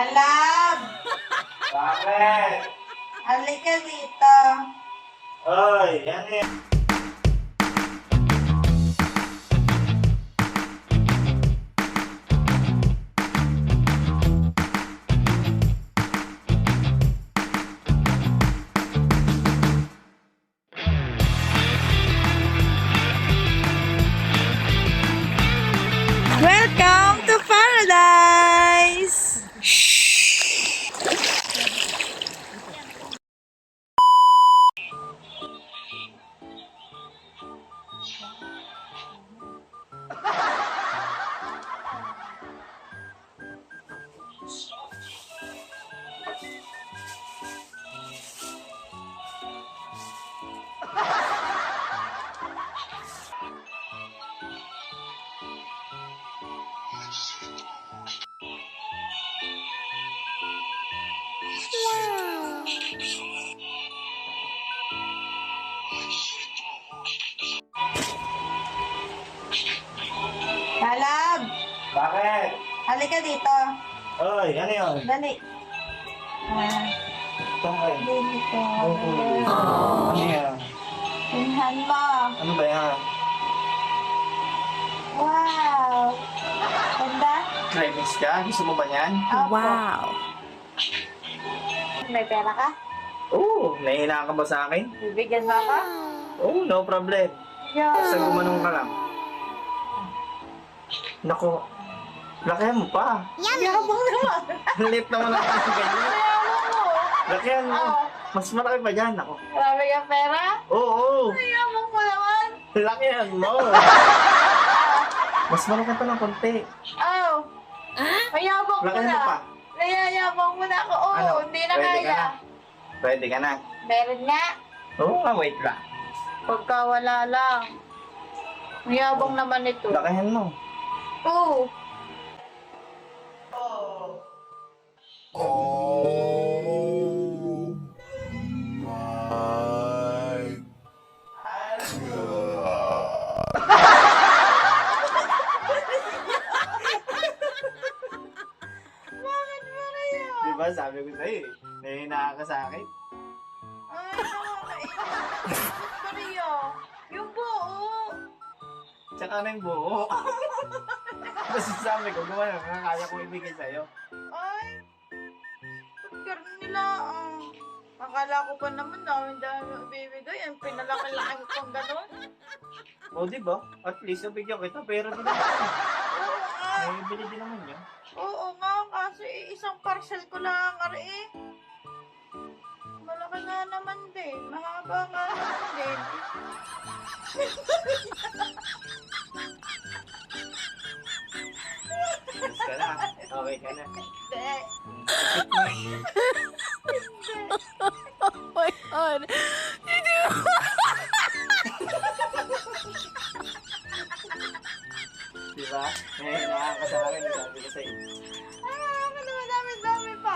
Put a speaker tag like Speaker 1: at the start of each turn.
Speaker 1: Kalab!
Speaker 2: Bakit?
Speaker 1: Halika dito.
Speaker 2: Oy, yan eh.
Speaker 1: Welcome to paradise! Kalab!
Speaker 2: Bakit?
Speaker 1: Halika dito.
Speaker 2: Oy, ano yun?
Speaker 1: Dali.
Speaker 2: Itong kayo.
Speaker 1: Dito.
Speaker 2: Ano yan?
Speaker 1: Tingnan mo.
Speaker 2: Ano ba yan?
Speaker 1: Wow! Ganda?
Speaker 2: Cravings ka? Gusto mo ba yan?
Speaker 1: Opo. May pera ka?
Speaker 2: Oo, nahihinaan ka ba sa akin?
Speaker 1: Bibigyan mo ako?
Speaker 2: Oo, no problem. Basta
Speaker 1: Yo!
Speaker 2: gumanong ka lang. Nako, lakihan mo pa.
Speaker 1: Yabang naman!
Speaker 2: Late naman ako ng ganyan.
Speaker 1: Yabang mo!
Speaker 2: Lakihan mo.
Speaker 1: Oo.
Speaker 2: Mas malaki pa dyan. Nako.
Speaker 1: Marami kang pera?
Speaker 2: Oo,
Speaker 1: Yabang mo naman!
Speaker 2: lakihan mo. Mas malaki pa ng konti.
Speaker 1: Oh! Mayabang mo
Speaker 2: Lakihan mo pa.
Speaker 1: na! Nayayabang mo na ako. Oo,
Speaker 2: Ano?
Speaker 1: hindi na
Speaker 2: Pwede ka
Speaker 1: kaya.
Speaker 2: na? Pwede ka na.
Speaker 1: Meron nga.
Speaker 2: Oo nga, wait lang.
Speaker 1: Pagka wala lang. Mayabang naman ito.
Speaker 2: Lakihan mo.
Speaker 1: Oo. Bakit mo kaya?
Speaker 2: Diba sabi ko sa'yo eh. Nahihinaan ka sa akin.
Speaker 1: Ay, nakakainis. Maria, yung buo.
Speaker 2: Tsaka na yung buo. Basta sabi ko, gawa na, kaya ko ibigay sa'yo.
Speaker 1: Ay, pagkar nila, akala ko pa naman na, hindi na bibigay. Ang pinalaki-laki mo pang gano'n.
Speaker 2: O diba? At least nabigyan kita, pero di naman.
Speaker 1: Oo nga.
Speaker 2: May bili din naman yun.
Speaker 1: Oo nga, kasi isang parcel ko lang, eh. Malaki nga naman din. Mahaba nga naman din.
Speaker 2: Yes ka na. Okay ka na.
Speaker 1: Hindi.
Speaker 3: my god.
Speaker 2: Diba? Nahihinaan ka sa akin, sabi ko sa'yo.
Speaker 1: Ano naman dami-dami pa.